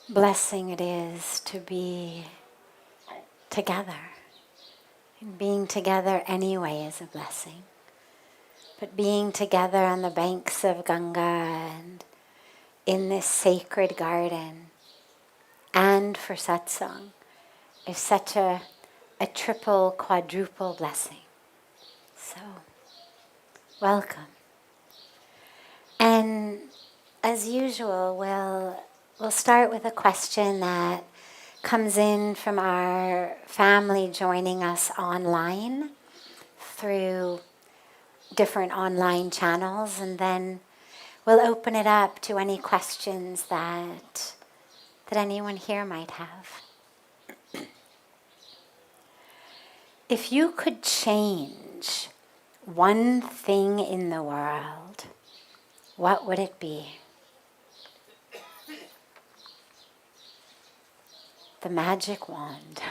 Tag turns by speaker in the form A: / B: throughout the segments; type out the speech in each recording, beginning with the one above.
A: blessing it is to be together. And being together anyway is a blessing. But being together on the banks of Ganga and in this sacred garden and for satsang is such a triple, quadruple blessing. So, welcome. And as usual, we'll start with a question that comes in from our family joining us online through different online channels, and then we'll open it up to any questions that anyone here might have. If you could change one thing in the world, what would it be? The magic wand.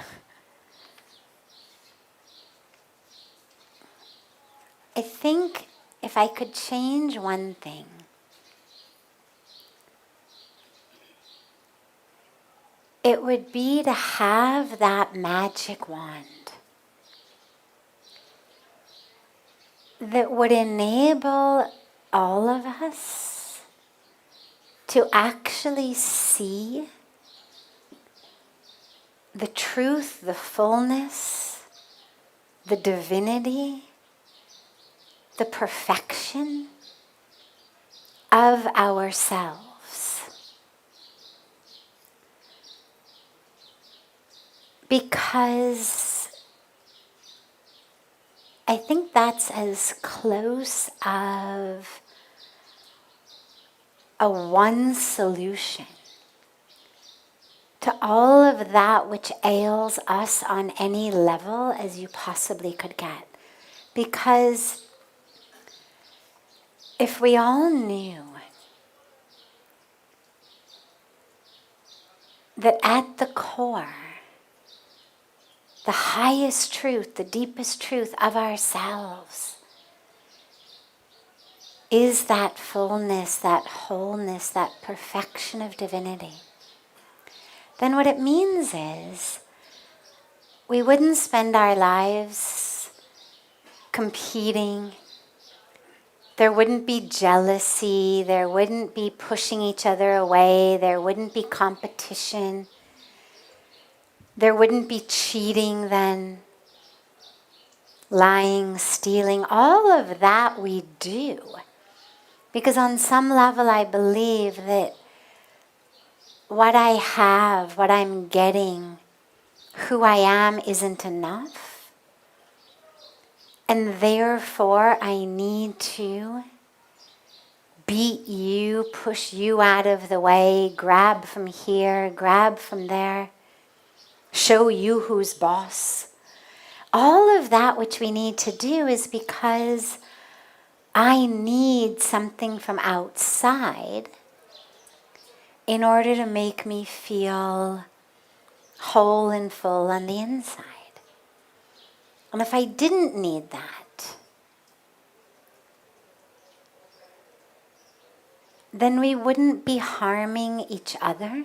A: I think if I could change one thing, it would be to have that magic wand that would enable all of us to actually see the truth, the fullness, the divinity, the perfection of ourselves. Because I think that's as close of a one solution to all of that which ails us on any level as you possibly could get. Because if we all knew that at the core, the highest truth, the deepest truth of ourselves is that fullness, that wholeness, that perfection of divinity, then what it means is we wouldn't spend our lives competing. There wouldn't be jealousy. There wouldn't be pushing each other away. There wouldn't be competition. There wouldn't be cheating then, lying, stealing, all of that we do. Because on some level I believe that what I have, what I'm getting, who I am isn't enough. And therefore I need to beat you, push you out of the way, grab from here, grab from there, show you who's boss. All of that which we need to do is because I need something from outside in order to make me feel whole and full on the inside. And if I didn't need that, then we wouldn't be harming each other.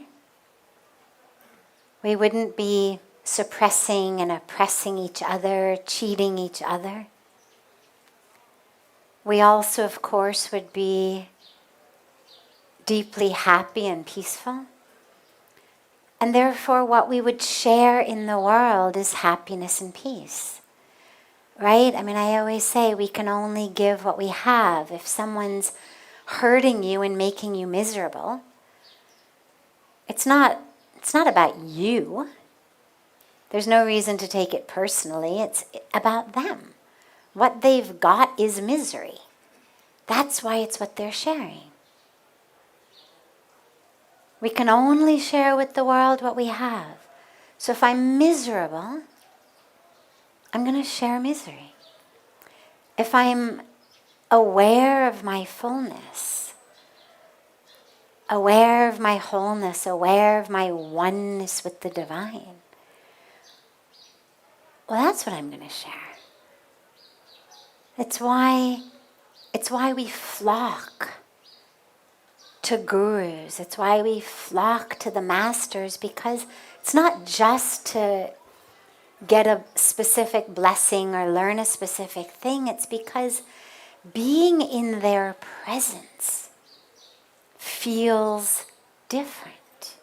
A: We wouldn't be suppressing and oppressing each other, cheating each other. We also, of course, would be deeply happy and peaceful. And therefore, what we would share in the world is happiness and peace. Right? I mean, I always say we can only give what we have. If someone's hurting you and making you miserable, it's not about you. There's no reason to take it personally. It's about them. What they've got is misery. That's why it's what they're sharing. We can only share with the world what we have. So if I'm miserable, I'm going to share misery. If I'm aware of my fullness, aware of my wholeness, aware of my oneness with the divine, well, that's what I'm going to share. It's why we flock to gurus. It's why we flock to the masters, because it's not just to get a specific blessing or learn a specific thing. It's because being in their presence feels different.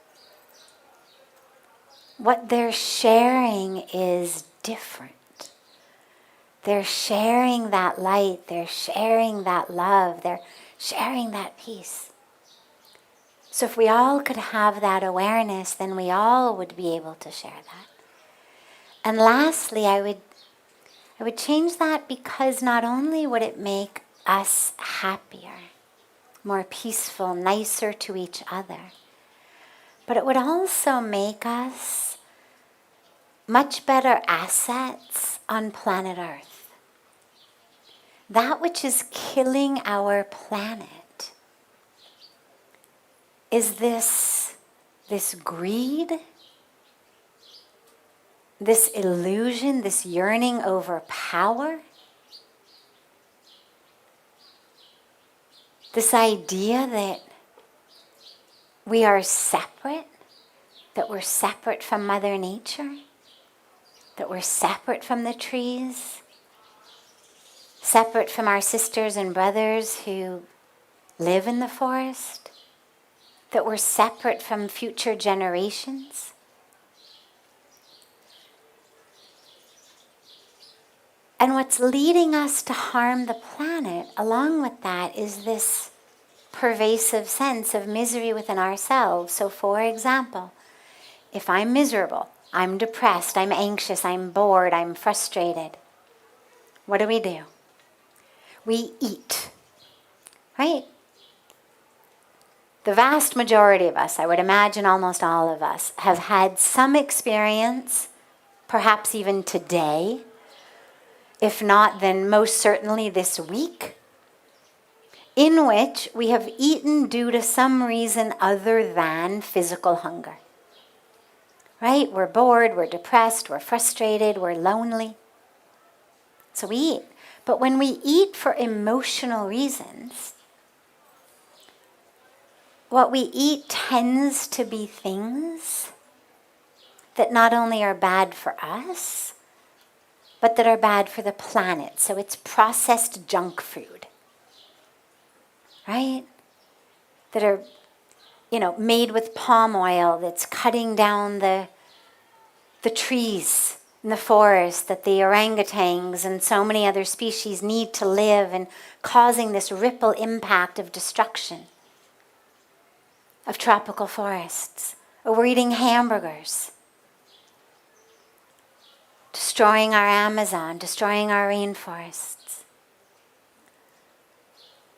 A: What they're sharing is different. They're sharing that light, they're sharing that love, they're sharing that peace. So if we all could have that awareness, then we all would be able to share that. And lastly, I would change that, because not only would it make us happier, more peaceful, nicer to each other, but it would also make us much better assets on planet Earth. That which is killing our planet is this greed, this illusion, this yearning over power, this idea that we are separate, that we're separate from Mother Nature, that we're separate from the trees, separate from our sisters and brothers who live in the forest, that we're separate from future generations. And what's leading us to harm the planet, along with that, is this pervasive sense of misery within ourselves. So for example, if I'm miserable, I'm depressed, I'm anxious, I'm bored, I'm frustrated, what do? We eat, right? The vast majority of us, I would imagine almost all of us, have had some experience, perhaps even today, if not, then most certainly this week, in which we have eaten due to some reason other than physical hunger. Right? We're bored, we're depressed, we're frustrated, we're lonely. So we eat. But when we eat for emotional reasons, what we eat tends to be things that not only are bad for us, but that are bad for the planet. So it's processed junk food, right? That are, made with palm oil, that's cutting down the trees in the forest that the orangutans and so many other species need to live, and causing this ripple impact of destruction of tropical forests. Or we're eating hamburgers, destroying our Amazon, destroying our rainforests.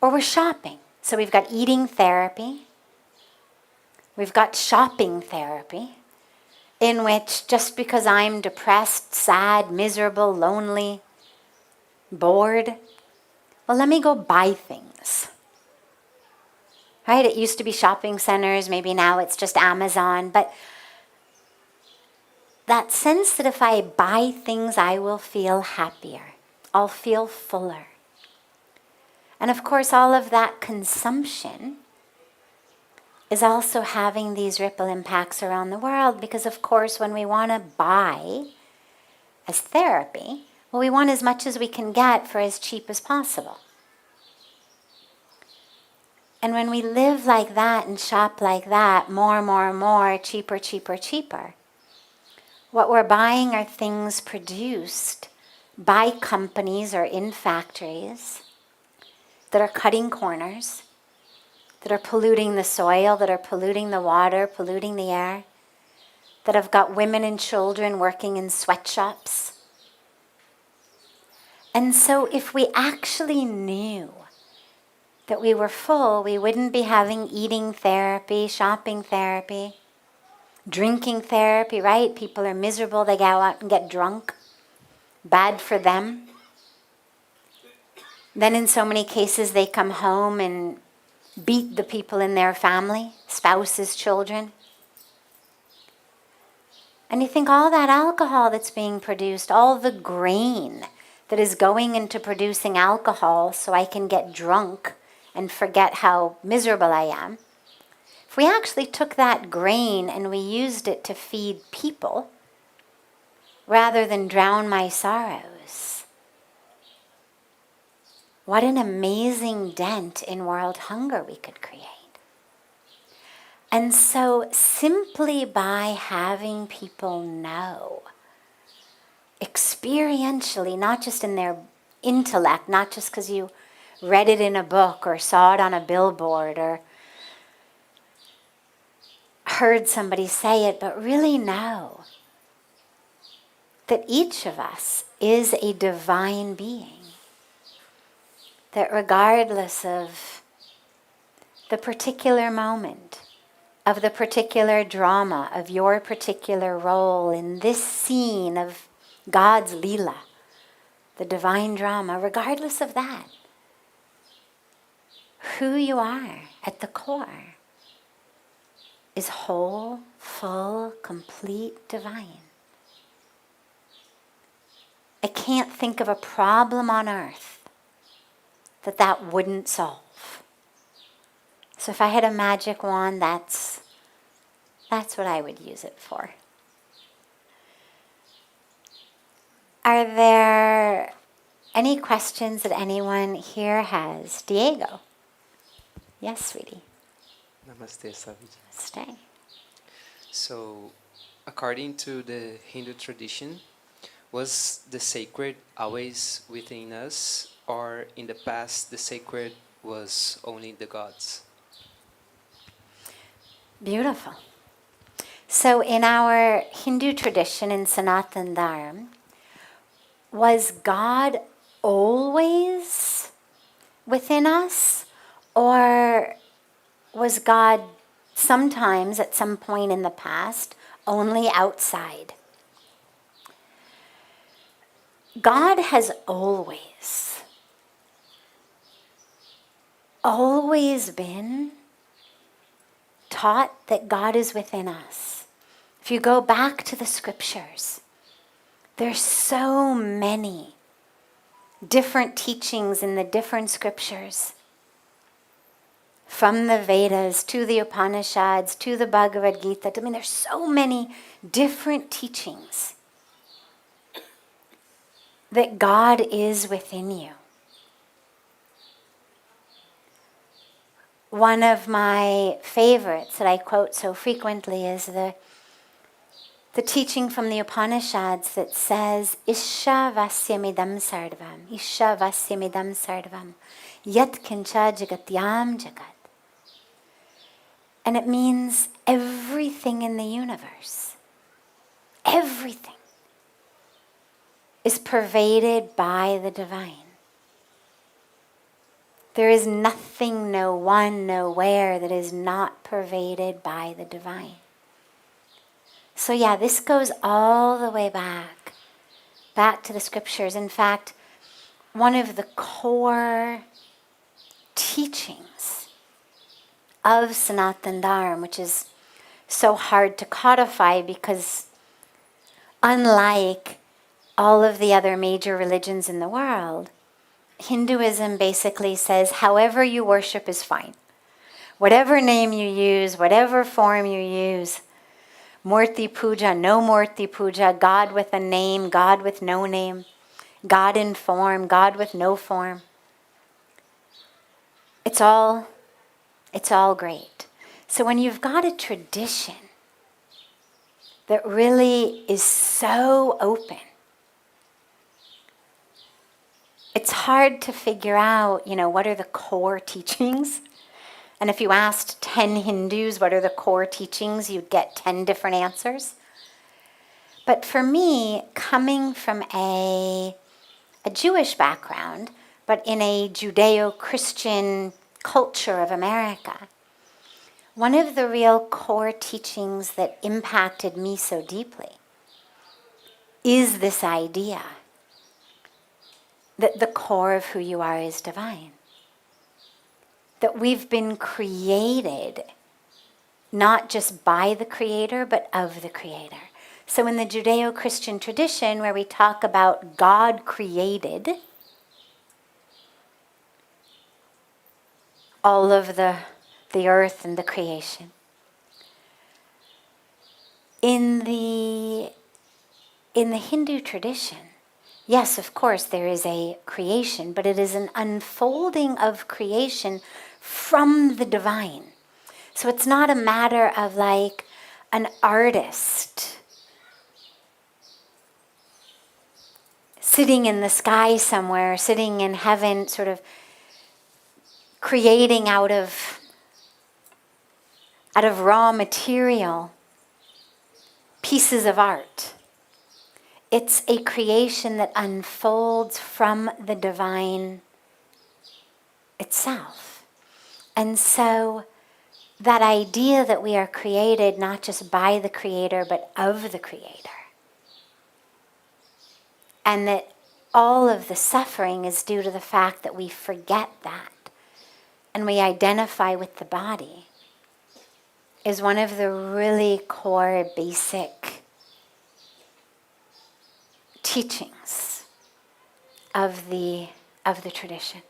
A: Or we're shopping. So we've got eating therapy, we've got shopping therapy, in which just because I'm depressed, sad, miserable, lonely, bored, well, let me go buy things. Right? It used to be shopping centers, maybe now it's just Amazon, but that sense that if I buy things, I will feel happier. I'll feel fuller. And of course, all of that consumption is also having these ripple impacts around the world, because of course when we want to buy as therapy, well, we want as much as we can get for as cheap as possible. And when we live like that and shop like that, more, cheaper, what we're buying are things produced by companies or in factories that are cutting corners, that are polluting the soil, that are polluting the water, polluting the air, that have got women and children working in sweatshops. And so if we actually knew that we were full, we wouldn't be having eating therapy, shopping therapy, drinking therapy, right? People are miserable, they go out and get drunk. Bad for them. Then in so many cases they come home and beat the people in their family, spouses, children. And you think all that alcohol that's being produced, all the grain that is going into producing alcohol so I can get drunk and forget how miserable I am, we actually took that grain and we used it to feed people rather than drown my sorrows, what an amazing dent in world hunger we could create. And so simply by having people know, experientially, not just in their intellect, not just because you read it in a book or saw it on a billboard or heard somebody say it, but really know that each of us is a divine being. That regardless of the particular moment, of the particular drama, of your particular role in this scene of God's Leela, the divine drama, regardless of that, who you are at the core is whole, full, complete, divine. I can't think of a problem on earth that wouldn't solve. So if I had a magic wand, that's what I would use it for. Are there any questions that anyone here has? Diego? Yes, sweetie.
B: Namaste, Sadhviji.
A: Stay.
B: So, according to the Hindu tradition, was the sacred always within us, or in the past the sacred was only the gods?
A: Beautiful. So in our Hindu tradition, in Sanatana Dharma, was God always within us, or was God sometimes at some point in the past only outside? God has always been taught that God is within us. If you go back to the scriptures, there's so many different teachings in the different scriptures. From the Vedas to the Upanishads to the Bhagavad Gita. I mean, there's so many different teachings that God is within you. One of my favorites that I quote so frequently is the teaching from the Upanishads that says, Isha vasyamidam sarvam, Isha vasyamidam sarvam, yat kincha jagatyam jagat. And it means everything in the universe, everything is pervaded by the divine. There is nothing, no one, nowhere that is not pervaded by the divine. So yeah, this goes all the way back to the scriptures. In fact, one of the core teachings of Sanatana Dharma, which is so hard to codify because unlike all of the other major religions in the world, Hinduism basically says however you worship is fine. Whatever name you use, whatever form you use, Murti Puja, no Murti Puja, God with a name, God with no name, God in form, God with no form. It's all great. So when you've got a tradition that really is so open, it's hard to figure out, what are the core teachings? And if you asked 10 Hindus what are the core teachings, you'd get 10 different answers. But for me, coming from a Jewish background, but in a Judeo-Christian culture of America, one of the real core teachings that impacted me so deeply is this idea that the core of who you are is divine. That we've been created not just by the Creator, but of the Creator. So in the Judeo-Christian tradition, where we talk about God created all of the earth and the creation, in the Hindu tradition, yes, of course, there is a creation, but it is an unfolding of creation from the divine. So it's not a matter of like an artist sitting in the sky somewhere, sitting in heaven, sort of creating out of raw material pieces of art. It's a creation that unfolds from the divine itself. And so that idea that we are created not just by the Creator, but of the Creator, and that all of the suffering is due to the fact that we forget that and we identify with the body, is one of the really core basic teachings of the tradition.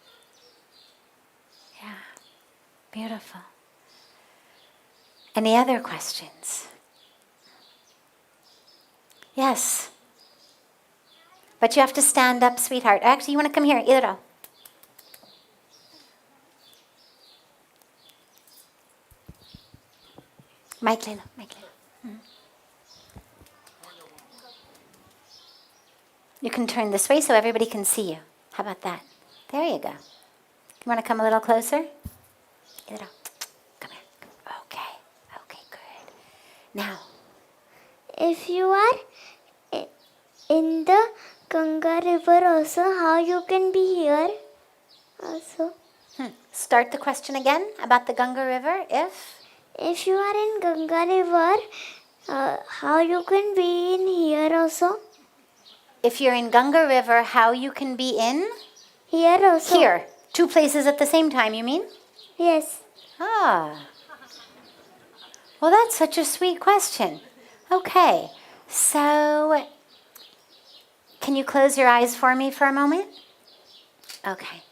A: Yeah, beautiful. Any other questions? Yes. But you have to stand up, sweetheart. Actually, you want to come here, Idra. Mic Lila, mic Lila. You can turn this way so everybody can see you. How about that? There you go. You want to come a little closer? Idra, come here. Okay, okay, good. Now,
C: If you are in the Ganga River also, how you can be here also?
A: start the question again about the Ganga River.
C: If you are in Ganga River, how you can be in here also?
A: If you're in Ganga River, how you can be in?
C: Here also.
A: Here. Two places at the same time, you mean?
C: Yes.
A: Ah. Well, that's such a sweet question. Okay. So, can you close your eyes for me for a moment? Okay.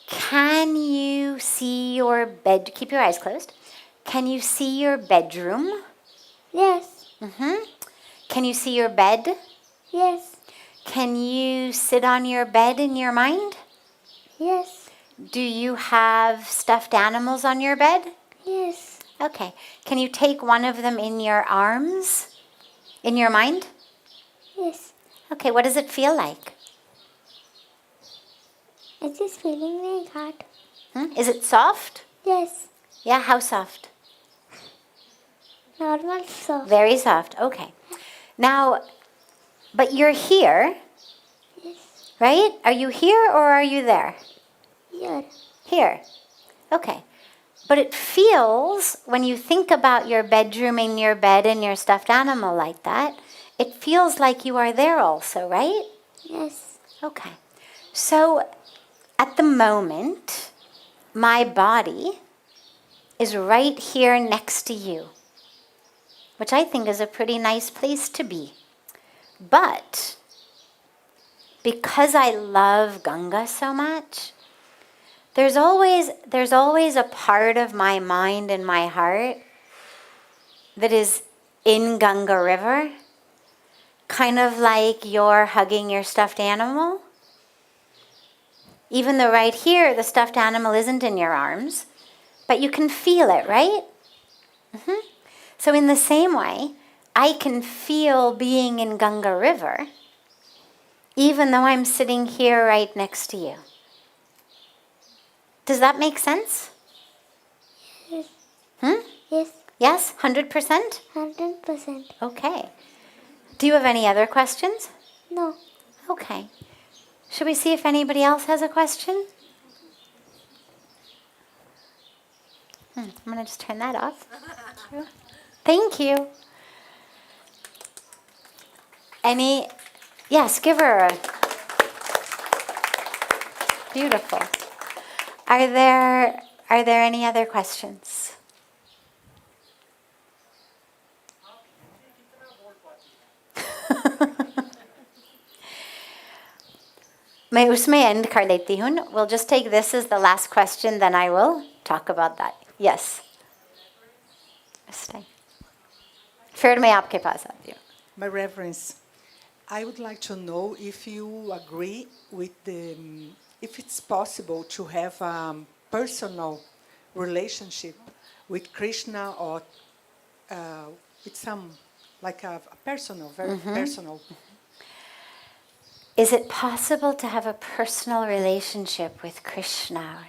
A: Can you see your bed? Keep your eyes closed. Can you see your bedroom?
C: Yes.
A: Can you see your bed?
C: Yes.
A: Can you sit on your bed in your mind?
C: Yes.
A: Do you have stuffed animals on your bed?
C: Yes.
A: Okay. Can you take one of them in your arms? In your mind?
C: Yes.
A: Okay, what does it feel like?
C: It is feeling like hot.
A: Is it soft?
C: Yes.
A: Yeah, how soft?
C: Normal soft.
A: Very soft. Okay. Now, but you're here,
C: Yes.
A: right? Are you here or are you there?
C: Here.
A: Here. Okay. But it feels, when you think about your bedroom and your bed and your stuffed animal like that, it feels like you are there also, right?
C: Yes.
A: Okay. So, at the moment, my body is right here next to you, which I think is a pretty nice place to be. But because I love Ganga so much, there's always a part of my mind and my heart that is in Ganga River, kind of like you're hugging your stuffed animal. Even though right here the stuffed animal isn't in your arms, but you can feel it, right? So in the same way, I can feel being in Ganga River, even though I'm sitting here right next to you. Does that make sense?
C: Yes.
A: Yes?
C: Yes.
A: 100%?
C: 100%.
A: Okay. Do you have any other questions?
C: No.
A: Okay. Should we see if anybody else has a question? I'm going to just turn that off. Thank you. Any? Yes, give her a... Beautiful. Are there any other questions? मैं उसमें end कर लेती हूँ. We'll just take this as the last question, then I will talk about that. Yes. Stay. फिर मैं आपके पास आती हूँ.
D: My reverence, I would like to know if you agree with if it's possible to have a personal relationship with Krishna or with some, like a personal, very personal.
A: Is it possible to have a personal relationship with Krishna?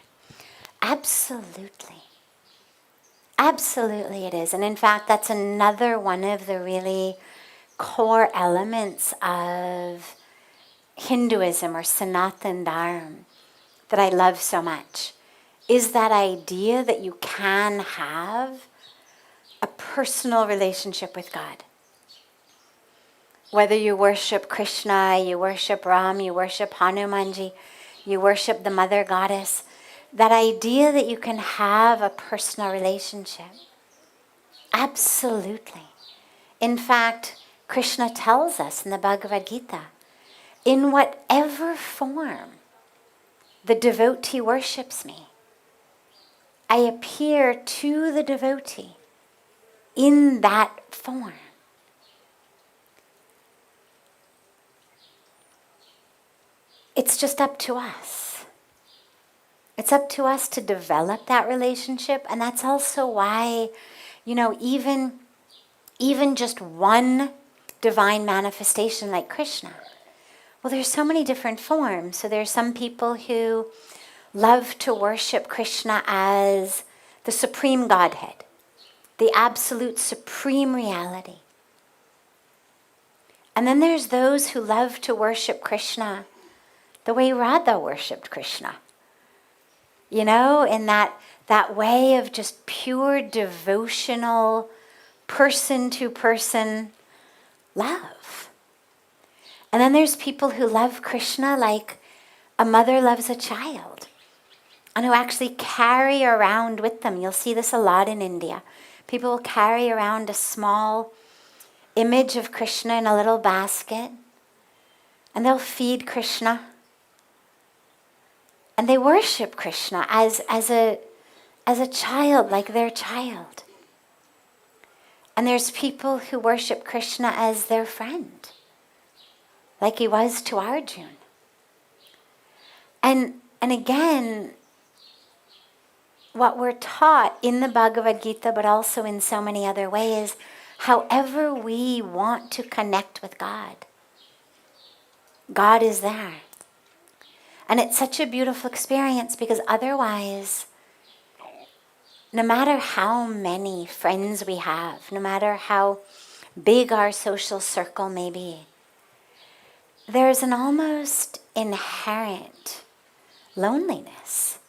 A: Absolutely. Absolutely it is. And in fact, that's another one of the really core elements of Hinduism or Sanatan Dharma that I love so much, is that idea that you can have a personal relationship with God. Whether you worship Krishna, you worship Ram, you worship Hanumanji, you worship the Mother Goddess, that idea that you can have a personal relationship. Absolutely. In fact, Krishna tells us in the Bhagavad Gita, in whatever form the devotee worships me, I appear to the devotee in that form. It's just up to us. It's up to us to develop that relationship, and that's also why, even just one divine manifestation like Krishna, well, there's so many different forms. So there's some people who love to worship Krishna as the supreme Godhead, the absolute supreme reality. And then there's those who love to worship Krishna the way Radha worshipped Krishna. In that way of just pure devotional, person-to-person love. And then there's people who love Krishna like a mother loves a child, and who actually carry around with them. You'll see this a lot in India. People will carry around a small image of Krishna in a little basket, and they'll feed Krishna. And they worship Krishna as a child, like their child. And there's people who worship Krishna as their friend, like he was to Arjuna. And again, what we're taught in the Bhagavad Gita, but also in so many other ways, however we want to connect with God, God is there. And it's such a beautiful experience, because otherwise, no matter how many friends we have, no matter how big our social circle may be, there's an almost inherent loneliness.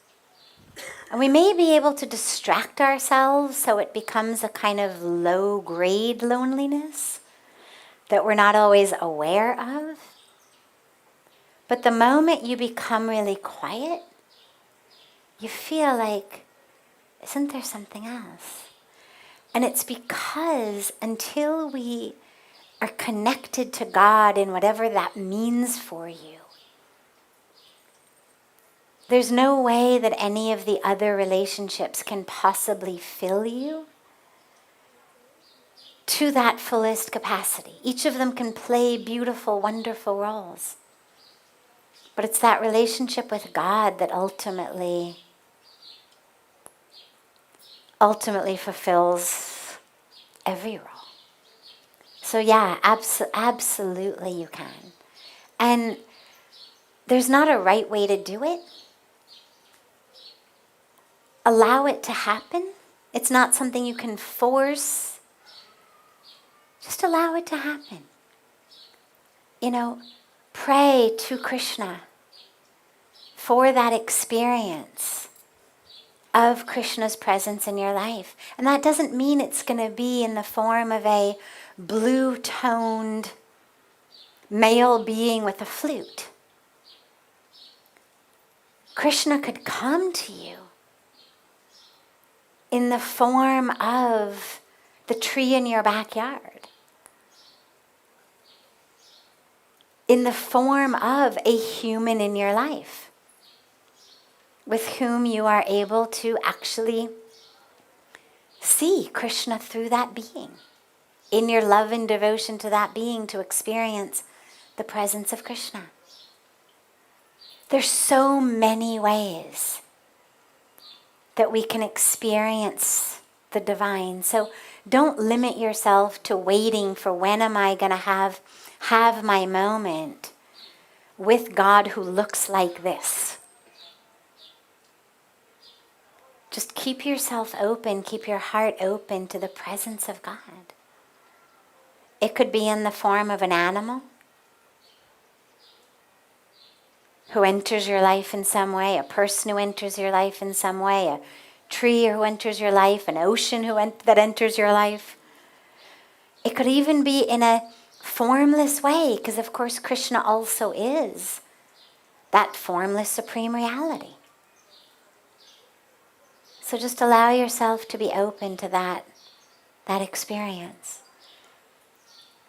A: And we may be able to distract ourselves so it becomes a kind of low-grade loneliness that we're not always aware of. But the moment you become really quiet, you feel like, isn't there something else? And it's because until we are connected to God in whatever that means for you, there's no way that any of the other relationships can possibly fill you to that fullest capacity. Each of them can play beautiful, wonderful roles. But it's that relationship with God that ultimately fulfills every role. So yeah, absolutely you can. And there's not a right way to do it. Allow it to happen. It's not something you can force. Just allow it to happen. Pray to Krishna for that experience of Krishna's presence in your life. And that doesn't mean it's going to be in the form of a blue-toned male being with a flute. Krishna could come to you in the form of the tree in your backyard, in the form of a human in your life, with whom you are able to actually see Krishna through that being. in your love and devotion to that being to experience the presence of Krishna. There's so many ways that we can experience the divine. So don't limit yourself to waiting for when am I going to have my moment with God who looks like this. Just keep yourself open, keep your heart open to the presence of God. It could be in the form of an animal who enters your life in some way, a person who enters your life in some way, a tree who enters your life, an ocean that enters your life. It could even be in a formless way, because of course Krishna also is that formless supreme reality. So just allow yourself to be open to that experience.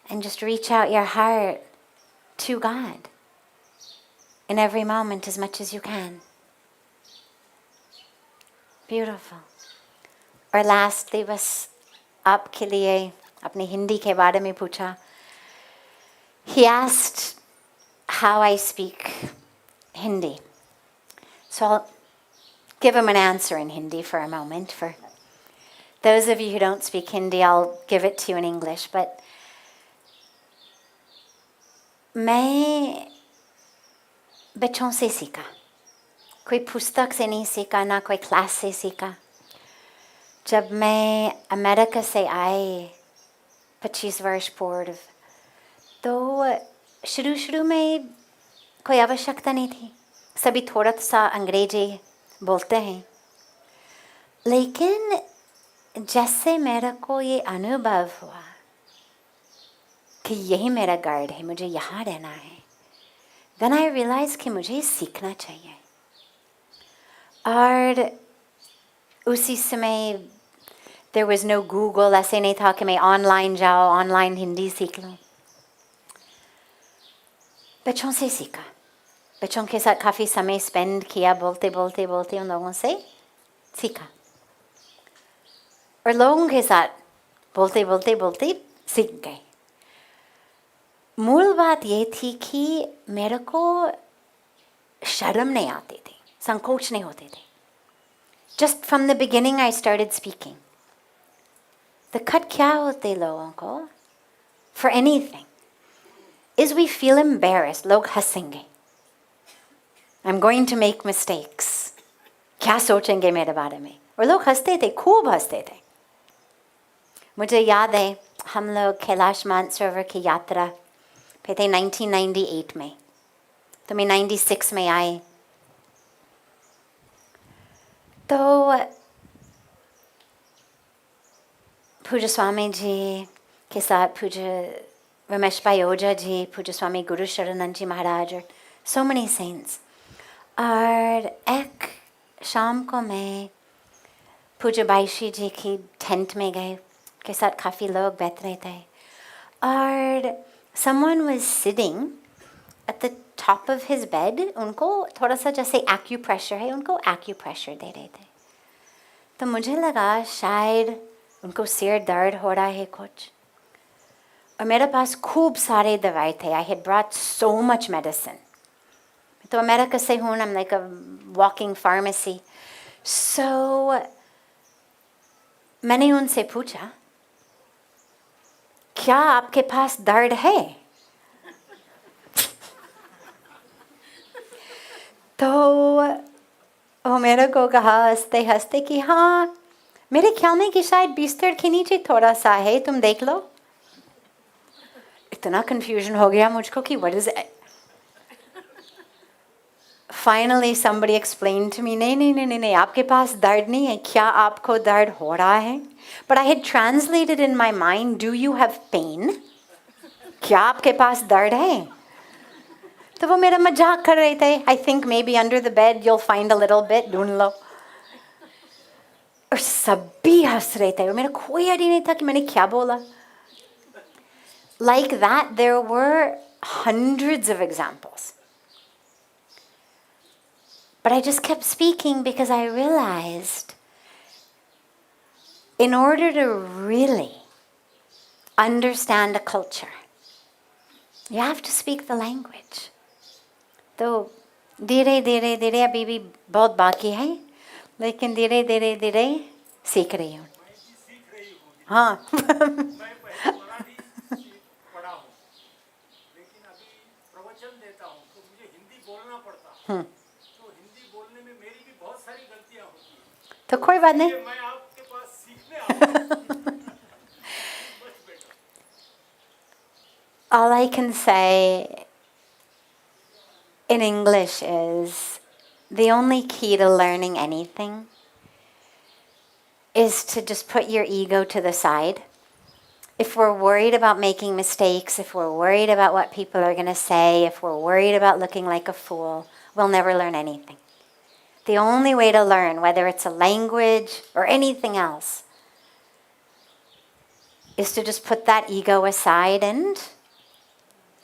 A: And just reach out your heart to God in every moment as much as you can. Beautiful. और lastly बस आपके लिए अपनी हिंदी के बारे में पूछा. He asked how I speak Hindi. So I'll give him an answer in Hindi for a moment. For those of you who don't speak Hindi, I'll give it to you in English. But मैं बच्चों से सीखा. कोई पुस्तक से नहीं सीखा, ना कोई क्लास से सीखा. जब मैं अमेरिका से आई 25 वर्ष पूर्व, तो शुरू में कोई आवश्यकता नहीं थी. सभी थोड़ा सा अंग्रेजी बोलते हैं. लेकिन जैसे मेरे को ये अनुभव हुआ कि यही मेरा गाइड है, मुझे यहाँ रहना है, then I realized कि मुझे सीखना चाहिए. और उसी समय there was no Google, ऐसे नहीं था कि मैं ऑनलाइन जाओ, ऑनलाइन हिंदी सीख लूँ. बच्चों से सीखा. बच्चों के साथ काफ़ी समय स्पेंड किया, बोलते उन लोगों से सीखा. और लोगों के साथ बोलते सीख गए. मूल बात ये थी कि मेरे को शर्म नहीं आती थी, संकोच नहीं होते थे. Just from the beginning I started speaking. The cut क्या होते लोगों को for anything is we feel embarrassed. लोग हंसेंगे. I'm going to make mistakes. क्या सोचेंगे मेरे बारे में. और लोग हंसते थे, खूब हंसते थे. मुझे याद है हम लोग कैलाश मानसरोवर की यात्रा पे थे 1998 में. तो मैं 96 में आई. तो पूज्य स्वामी जी के साथ पूज्य रमेश भाई ओझा जी, पूज्य स्वामी गुरु शरणानंद जी महाराज, और so many saints. और एक शाम को मैं पूज्य बाईशी जी की टेंट में गए, के साथ काफ़ी लोग बैठ रहे थे. और someone was sitting at the top of his bed. उनको थोड़ा सा जैसे acupressure है, उनको acupressure दे रहे थे. तो मुझे लगा शायद उनको सिर दर्द हो रहा है कुछ. और मेरे पास खूब सारे दवाई थे. I had brought so much medicine. तो अमेरिका से हूँ, I'm like a walking pharmacy. So मैंने उनसे पूछा, क्या आपके पास दर्द है? तो वो मेरे को कहा हंसते हंसते कि हाँ, मेरे ख्याल में कि शायद बिस्तर के नीचे थोड़ा सा है, तुम देख लो. इतना कंफ्यूजन हो गया मुझको कि what is it? Finally somebody explained to me, नहीं, आपके पास दर्द नहीं है. क्या आपको दर्द हो रहा है? But I had translated in my mind, do you have pain? क्या आपके पास दर्द है? तो वो मेरा मजाक कर रहे थे. I think maybe under the bed you'll find a little bit, ढूंढ लो. और सभी हंस रहे थे और मेरा कोई आइडिया नहीं था कि मैंने क्या बोला. Like that, there were hundreds of examples. But I just kept speaking because I realized in order to really understand a culture, you have to speak the language. तो धीरे धीरे धीरे अभी भी बहुत बाकी है, लेकिन धीरे धीरे धीरे सीख रही हूँ. हाँ.
E: मैं पहले मराठी पढ़ा हूँ, लेकिन अभी प्रवचन देता हूँ तो मुझे हिंदी बोलना पड़ता है. तो हिंदी बोलने में मेरी भी बहुत सारी गलतियाँ होती हैं.
A: तो कोई बात नहीं.
E: मैं आपके पास सीखने आया.
A: All I can say in English is the only key to learning anything is to just put your ego to the side. If we're worried about making mistakes, if we're worried about what people are going to say, if we're worried about looking like a fool, we'll never learn anything. The only way to learn, whether it's a language or anything else, is to just put that ego aside and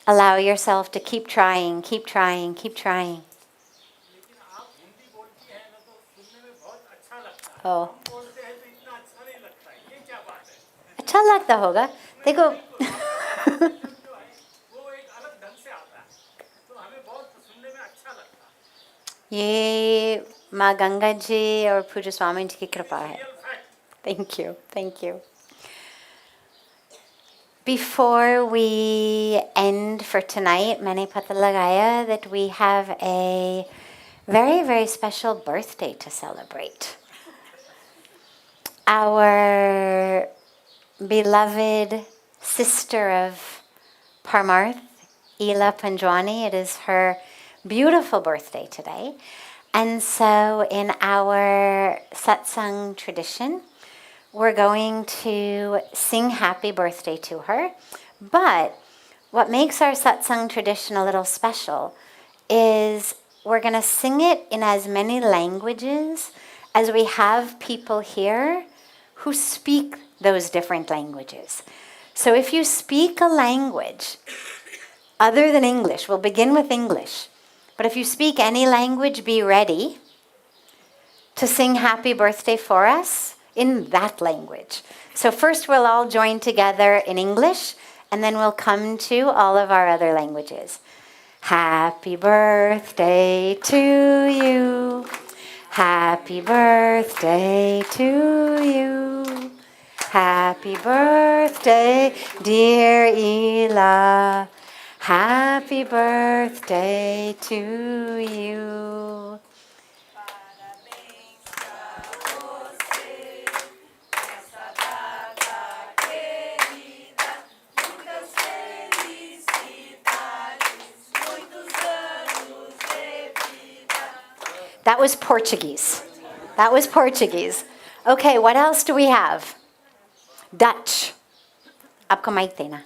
A: allow yourself to keep trying, keep trying, keep trying.
E: लेकिन आप हिंदी बोलती हैं ना तो सुनने में बहुत अच्छा लगता है.
A: Oh.
E: हम बोलते हैं तो इतना अच्छा नहीं लगता है. ये क्या बात है?
A: अच्छा लगता होगा. देखो
E: जो है वो एक अलग ढंग से आता है. तो हमें बहुत सुनने में अच्छा लगता है.
A: ये माँ गंगा जी और पूज्य स्वामी जी की कृपा है.
E: Real fact.
A: Thank you, thank you. Before we end for tonight, मैंने पता लगाया that we have a very, very special birthday to celebrate. Our beloved sister of Parmarth, Ila Panjwani, it is her beautiful birthday today. And so in our satsang tradition, we're going to sing happy birthday to her. But what makes our satsang tradition a little special is we're going to sing it in as many languages as we have people here who speak those different languages. So if you speak a language other than English, we'll begin with English, but if you speak any language, be ready to sing happy birthday for us in that language. So first we'll all join together in English, and then we'll come to all of our other languages. Happy birthday to you. Happy birthday to you. Happy birthday, dear Ela. Happy birthday to you. That was Portuguese. That was Portuguese. Okay, what else do we have? Dutch. आपको mic देना.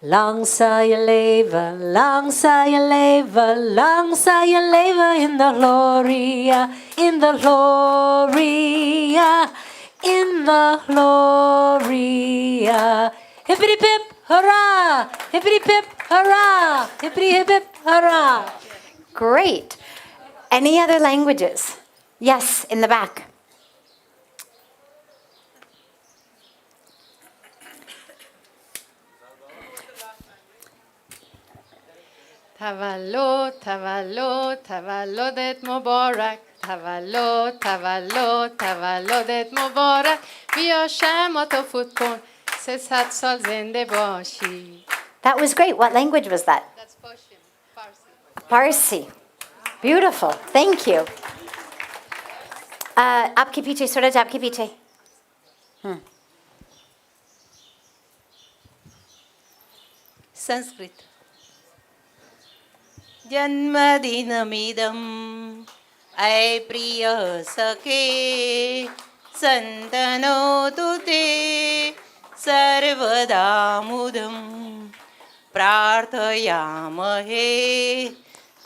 F: Lang zal je leven, lang zal je leven, lang zal je leven in the gloria, in the gloria, in the gloria. Hippity pip, hurrah! Hippity pip, hurrah! Hippity hip hip, hurrah!
A: Great. Any other languages? Yes, in the back.
G: Tavallod, tavallod, tavallodet mubarak. Tavallod, tavallod, tavallodet mubarak. بیا شمعاتو فوت کن 300 سال زنده باشی.
A: That was great. What language was that?
G: That's Persian, Farsi.
A: Parsi. Beautiful. Thank you. आपके पीछे, सूरज आपके पीछे.
F: संस्कृत. जन्मदिनमिदम् ऐ प्रिय सखे सन्तनोतु ते सर्वदा मुदम् प्रार्थयामहे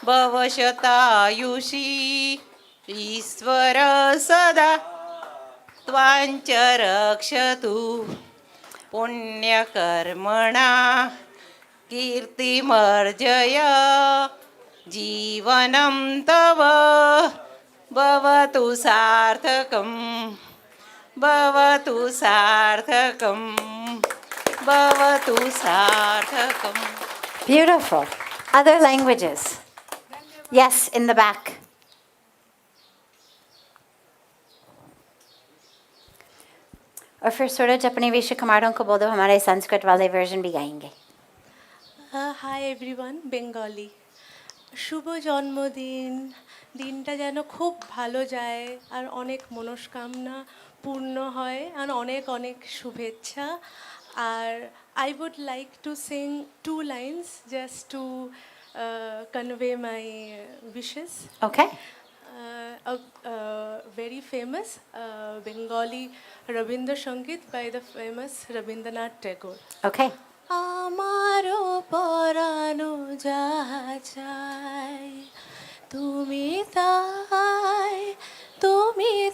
F: भवशतायुषी ईश्वर सदा त्वाञ्च रक्षतु पुण्यकर्मणा कीर्तिमर्जय जीवनं तव भवतु सार्थकं भवतु सार्थकं
H: भवतु सार्थकम्.
A: Beautiful. Other languages? Yes, in the back. और फिर सूरज अपने विश्व कुमारों को बोल दो, हमारे संस्कृत वाले वर्जन भी गाएंगे.
I: Hi everyone, Bengali. শুভ জন্মদিন, দিনটা যেন খুব ভালো যায় আর অনেক মনস্কামনা পূর্ণ হয় আর অনেক অনেক শুভেচ্ছা। আর I would like to sing 2 lines just to convey my wishes.
A: Okay.
I: Very famous Bengali Rabindra Sangeet by the famous Rabindranath Tagore.
A: Okay.
I: আমারও পরানো যাহা চাই তুমি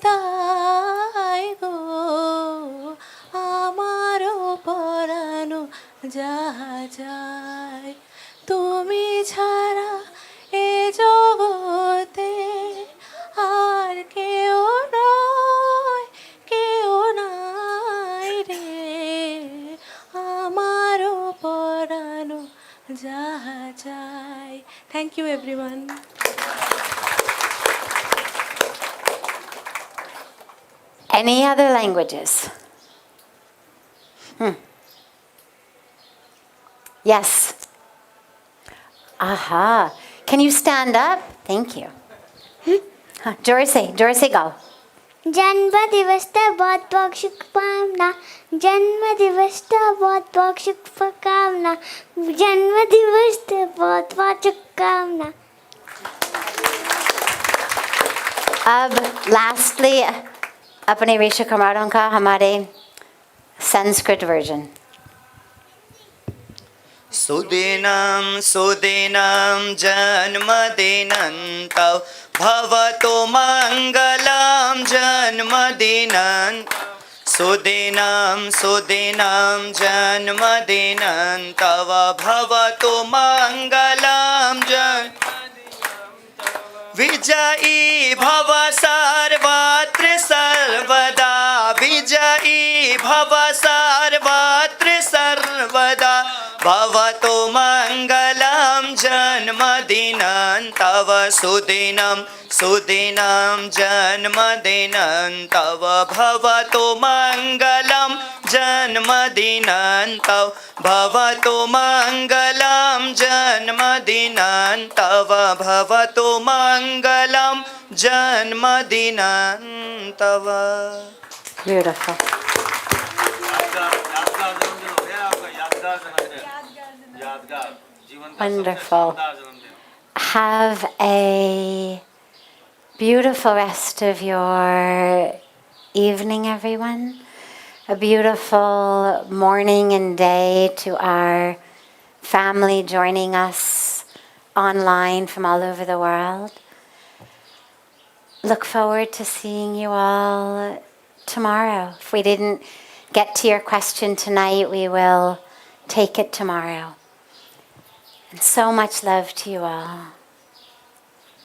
I: তাই গো, আমারও পরানো যাহা চাই তুমি ছাড়া এ জগতে আর কেউ নয়, কেউ নাই রে, আমারও পরানো যাহা চাই। Thank you everyone.
A: Any other languages? Yes. Aha. Can you stand up? Thank you. जोर से गाओ.
C: जन्म दिवस का बहुत बहुत शुभकामना, जन्म दिवस का बहुत बहुत शुभकामना, जन्म दिवस का बहुत बहुत शुभकामना।
A: अब लास्टली अपने विश्व कुमारों का हमारे संस्कृत वर्जन.
J: सुदिनं सुदिनं जन्मदिनं तव भवतु मङ्गलं जन्मदिनं सुदिनं सुदिनं जन्मदिनं तव भवतु मङ्गलं विजयी भव सर्वत्र सर्वदा विजयी भव सर्वत्र सर्वदा भवतु मङ्गलं जन्मदिनं तव सुदिनं सुदिनं जन्मदिनं तव भवतु मङ्गलं जन्मदिनं तव भवतु मङ्गलं जन्मदिनं तव भवतु मङ्गलं जन्मदिनं तव.
A: Beautiful. Wonderful. Have a beautiful rest of your evening, everyone. A beautiful morning and day to our family joining us online from all over the world. Look forward to seeing you all tomorrow. If we didn't get to your question tonight, we will take it tomorrow. And so much love to you all.